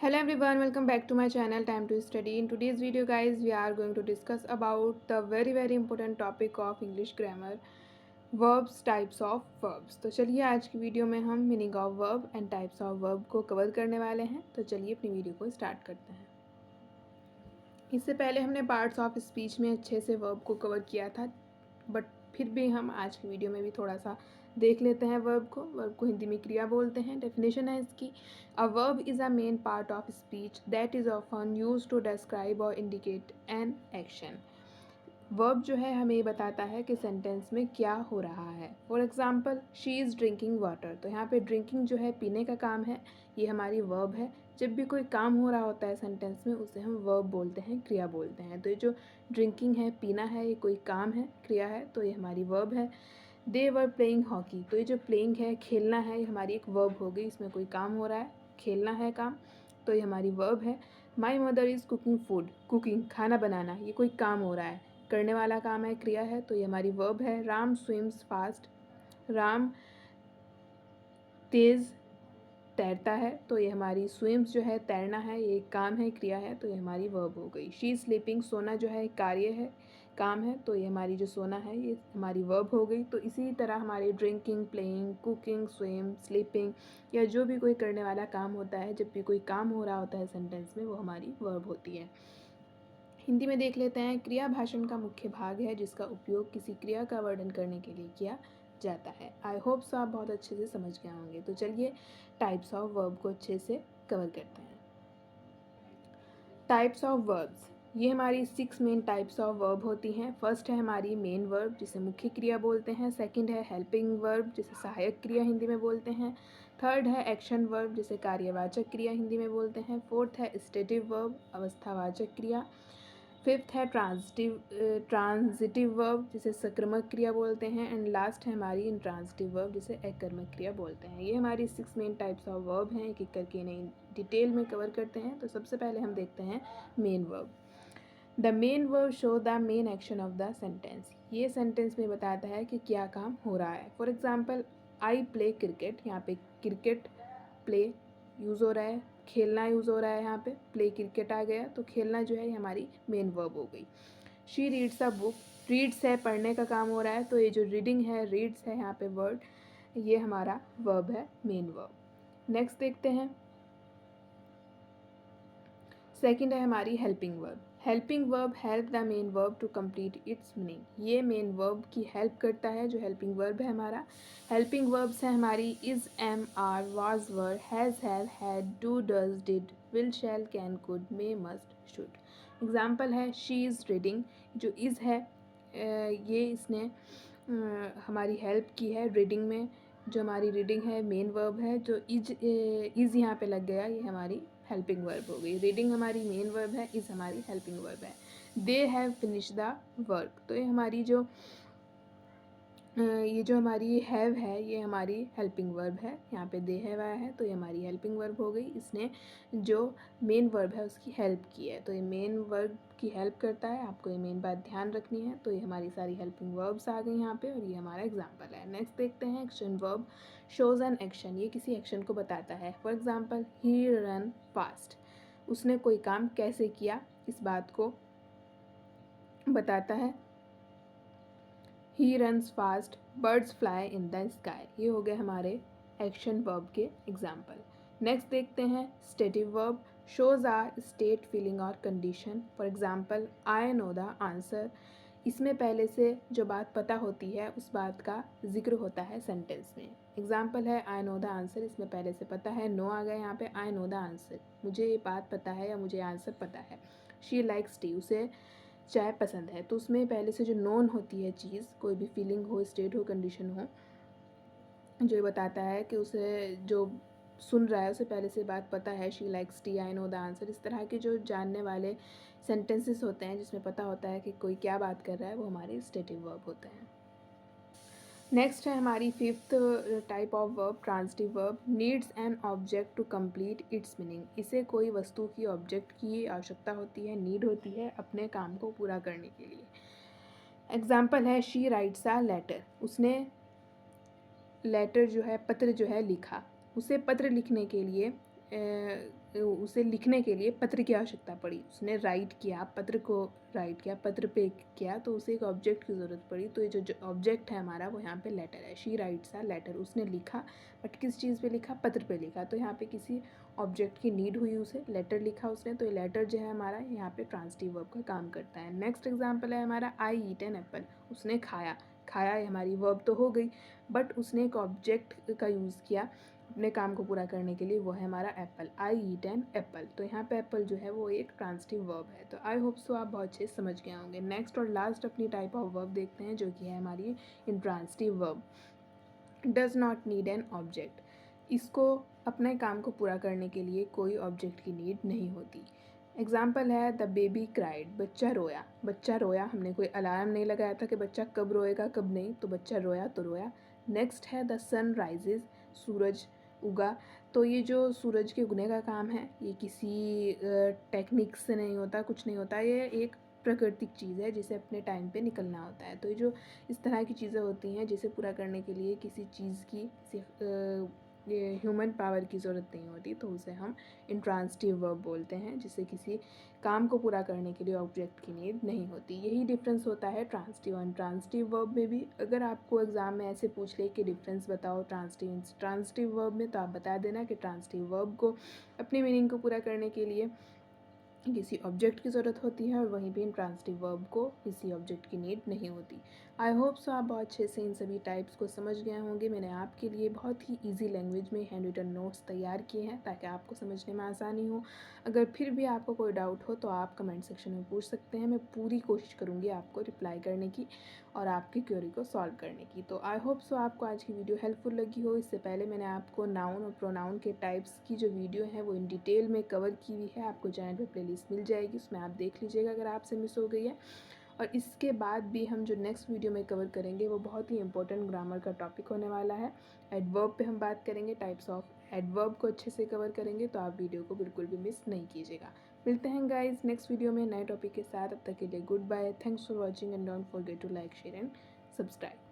Hello everyone, welcome back to my channel Time to Study. In today's video guys, we are going to discuss about the very important topic of English grammar, verbs, types of verbs. तो चलिए आज की video में हम meaning of verb and types of verb को cover करने वाले हैं। तो चलिए अपनी वीडियो को स्टार्ट करते हैं। इससे पहले हमने पार्ट्स ऑफ स्पीच में अच्छे से वर्ब को कवर किया था, बट फिर भी हम आज की वीडियो में भी थोड़ा सा देख लेते हैं वर्ब को। वर्ब को हिंदी में क्रिया बोलते हैं। डेफिनेशन है इसकी, a verb is a main part of speech that is often use to describe और इंडिकेट एन एक्शन। वर्ब जो है हमें ये बताता है कि सेंटेंस में क्या हो रहा है। For example, she is drinking water. तो यहाँ पे ड्रिंकिंग जो है पीने का काम है, ये हमारी वर्ब है। जब भी कोई काम हो रहा होता है सेंटेंस में, उसे हम वर्ब बोलते हैं, क्रिया बोलते हैं। तो ये जो ड्रिंकिंग है, पीना है, ये कोई काम है, क्रिया है, तो ये हमारी वर्ब है। दे वर प्लेइंग हॉकी। तो ये जो प्लेइंग है, खेलना है, ये हमारी एक वर्ब हो गई। इसमें कोई काम हो रहा है, खेलना है काम, तो ये हमारी वर्ब है। My mother is cooking food. Cooking खाना बनाना, ये कोई काम हो रहा है, करने वाला काम है, क्रिया है, तो ये हमारी वर्ब है। Ram swims fast. राम तेज़ तैरता है, तो ये हमारी स्विम्स जो है तैरना है, ये एक काम है, क्रिया है, तो ये हमारी वर्ब हो गई। शी स्लीपिंग, सोना जो है एक कार्य है, काम है, तो ये हमारी जो सोना है ये हमारी वर्ब हो गई। तो इसी तरह हमारी drinking, playing, cooking, swim, sleeping या जो भी कोई करने वाला काम होता है, जब भी कोई काम हो रहा होता है सेंटेंस में, वो हमारी वर्ब होती है। हिंदी में देख लेते हैं। क्रिया भाषण का मुख्य भाग है जिसका उपयोग किसी क्रिया का वर्णन करने के लिए किया जाता है। आई होप सो आप बहुत अच्छे से समझ गए होंगे। तो चलिए टाइप्स ऑफ वर्ब को अच्छे से कवर करते हैं। टाइप्स ऑफ वर्ब्स, ये हमारी 6 मेन टाइप्स ऑफ वर्ब होती हैं। फर्स्ट है हमारी मेन वर्ब जिसे मुख्य क्रिया बोलते हैं। सेकंड है हेल्पिंग वर्ब जिसे सहायक क्रिया हिंदी में बोलते हैं। थर्ड है एक्शन वर्ब जिसे कार्यवाचक क्रिया हिंदी में बोलते हैं। फोर्थ है स्टेटिव वर्ब अवस्थावाचक क्रिया। फिफ्थ है ट्रांजिटिव वर्ब जिसे सक्रियक क्रिया बोलते हैं। एंड लास्ट है हमारी इंट्रांजिटिव वर्ब जिसे अकर्मक क्रिया बोलते हैं। ये हमारी 6 मेन टाइप्स ऑफ वर्ब हैं। एक एक करके इन्हें डिटेल में कवर करते हैं। तो सबसे पहले हम देखते हैं main verb. The main verb show the main action of the sentence. ये सेंटेंस में बताता है कि क्या काम हो रहा है। For example, I play cricket. यहाँ पे क्रिकेट प्ले यूज़ हो रहा है, खेलना यूज़ हो रहा है। यहाँ पे प्ले क्रिकेट आ गया, तो खेलना जो है हमारी मेन वर्ब हो गई। She reads a book. Reads है, पढ़ने का काम हो रहा है, तो ये जो रीडिंग है, रीड्स है यहाँ पे वर्ड, ये हमारा वर्ब है, मेन वर्ब। नेक्स्ट देखते हैं। सेकंड है हमारी helping verb. Helping verb help the main verb to complete its meaning. ये मेन वर्ब की हेल्प करता है, जो हेल्पिंग वर्ब है हमारा। हेल्पिंग वर्ब्स है हमारी is, am, are, was, were, has, have, had, do, does, did, will, shall, can, could, may, must, should. Example है शी इज़ रीडिंग। जो इज़ है ये इसने हमारी हेल्प की है रीडिंग में। जो हमारी रीडिंग है मेन वर्ब है, जो इज़ यहाँ पे लग गया, ये हमारी हेल्पिंग वर्ब हो गई। रीडिंग हमारी मेन वर्ब है, इज़ हमारी हेल्पिंग वर्ब है। They have finish the work. तो ये हमारी जो ये जो हमारी हैव है, ये हमारी हेल्पिंग वर्ब है। यहाँ पे दे हैव आया है, तो ये हमारी हेल्पिंग वर्ब हो गई। इसने जो मेन वर्ब है उसकी हेल्प की है, तो ये मेन वर्ब की हेल्प करता है। आपको ये मेन बात ध्यान रखनी है। तो ये हमारी सारी हेल्पिंग वर्ब्स आ गई यहाँ पे, और ये हमारा एग्जाम्पल है। नेक्स्ट देखते हैं action verb shows an action. ये किसी एक्शन को बताता है। For example, he run fast. उसने कोई काम कैसे किया, इस बात को बताता है। He runs fast, birds fly in the sky. ये हो गए हमारे एक्शन वर्ब के एग्जाम्पल। नेक्स्ट देखते हैं stative verb shows our state, feeling और condition. For example, I know the answer. इसमें पहले से जो बात पता होती है उस बात का जिक्र होता है सेंटेंस में। एग्जाम्पल है आई नो द आंसर, इसमें पहले से पता है, नो आ गया यहाँ पे। आई नो द आंसर, मुझे ये बात पता है या मुझे आंसर पता है। शी लाइक्स टी, उसे चाय पसंद है। तो उसमें पहले से जो नोन होती है चीज़, कोई भी फीलिंग हो, स्टेट हो, कंडीशन हो, जो ये बताता है कि उसे जो सुन रहा है उसे पहले से बात पता है। She likes T, I know the answer. इस तरह के जो जानने वाले सेंटेंसेस होते हैं जिसमें पता होता है कि कोई क्या बात कर रहा है, वो हमारे स्टेटिव वर्ब होते हैं। नेक्स्ट है हमारी fifth type of verb transitive verb needs an object to complete its meaning. इसे कोई वस्तु की, ऑब्जेक्ट की आवश्यकता होती है, नीड होती है अपने काम को पूरा करने के लिए। एग्जाम्पल है शी राइट्स अ लेटर। उसने लेटर जो है, पत्र जो है लिखा। उसे पत्र लिखने के लिए उसे लिखने के लिए पत्र की आवश्यकता पड़ी। उसने राइट किया, पत्र को राइट किया, पत्र पे किया, तो उसे एक ऑब्जेक्ट की ज़रूरत पड़ी। तो ये जो ऑब्जेक्ट है हमारा वो यहाँ पे लेटर है। शी राइट्स अ लेटर, उसने लिखा, बट किस चीज़ पे लिखा? पत्र पे लिखा। तो यहाँ पे किसी ऑब्जेक्ट की नीड हुई उसे, लेटर लिखा उसने, तो ये लेटर जो है हमारा यहाँ पे ट्रांसिटिव वर्ब का काम करता है। नेक्स्ट एग्जाम्पल है हमारा आई ईट एन एप्पल, उसने खाया। खाया हमारी वर्ब तो हो गई, बट उसने एक ऑब्जेक्ट का यूज़ किया अपने काम को पूरा करने के लिए, वो है हमारा Apple. I eat an apple, तो यहाँ पे एप्पल जो है वो एक ट्रांसिटिव वर्ब है। तो आई होप सो आप बहुत अच्छे से समझ गए होंगे। नेक्स्ट और लास्ट अपनी टाइप ऑफ वर्ब देखते हैं, जो कि है हमारी intransitive verb. Does not need an object, इसको अपने काम को पूरा करने के लिए कोई ऑब्जेक्ट की नीड नहीं होती। एग्जाम्पल है द बेबी क्राइड, बच्चा रोया। बच्चा रोया, हमने कोई अलार्म नहीं लगाया था कि बच्चा कब रोएगा कब नहीं, तो बच्चा रोया तो रोया। नेक्स्ट है द सन राइजेज, सूरज उगा। तो ये जो सूरज के उगने का काम है ये किसी टेक्निक से नहीं होता, कुछ नहीं होता, ये एक प्राकृतिक चीज़ है जिसे अपने टाइम पे निकलना होता है। तो ये जो इस तरह की चीज़ें होती हैं जिसे पूरा करने के लिए किसी चीज़ की, किसी ह्यूमन पावर की ज़रूरत नहीं होती, तो उसे हम इंट्रांसिटिव वर्ब बोलते हैं, जिसे किसी काम को पूरा करने के लिए ऑब्जेक्ट की नीड नहीं होती। यही डिफरेंस होता है ट्रांसिटिव और इंट्रांसिटिव वर्ब में भी। अगर आपको एग्ज़ाम में ऐसे पूछ ले कि डिफरेंस बताओ ट्रांसिटिव वर्ब में, तो आप बता देना कि ट्रांसिटिव वर्ब को अपनी मीनिंग को पूरा करने के लिए किसी ऑब्जेक्ट की ज़रूरत होती है, और वहीं पे इंट्रांसिटिव वर्ब को किसी ऑब्जेक्ट की नीड नहीं होती। आई होप सो आप बहुत अच्छे से इन सभी टाइप्स को समझ गए होंगे। मैंने आपके लिए बहुत ही इजी लैंग्वेज में हैंड रिटन नोट्स तैयार किए हैं ताकि आपको समझने में आसानी हो। अगर फिर भी आपको कोई डाउट हो तो आप कमेंट सेक्शन में पूछ सकते हैं। मैं पूरी कोशिश करूँगी आपको रिप्लाई करने की और आपकी क्वेरी को सॉल्व करने की। तो आई होप सो आपको आज की वीडियो हेल्पफुल लगी हो। इससे पहले मैंने आपको नाउन और प्रोनाउन के टाइप्स की जो वीडियो है वो इन डिटेल में कवर की हुई है, आपको चैनल पे प्लेलिस्ट मिल जाएगी, उसमें आप देख लीजिएगा अगर आपसे मिस हो गई है। और इसके बाद भी हम जो नेक्स्ट वीडियो में कवर करेंगे वो बहुत ही इंपॉर्टेंट ग्रामर का टॉपिक होने वाला है। एडवर्ब पे हम बात करेंगे, टाइप्स ऑफ एडवर्ब को अच्छे से कवर करेंगे, तो आप वीडियो को बिल्कुल भी मिस नहीं कीजिएगा। मिलते हैं गाइज नेक्स्ट वीडियो में नए टॉपिक के साथ। अब तक के लिए goodbye, thanks for watching and don't forget to like, share and subscribe.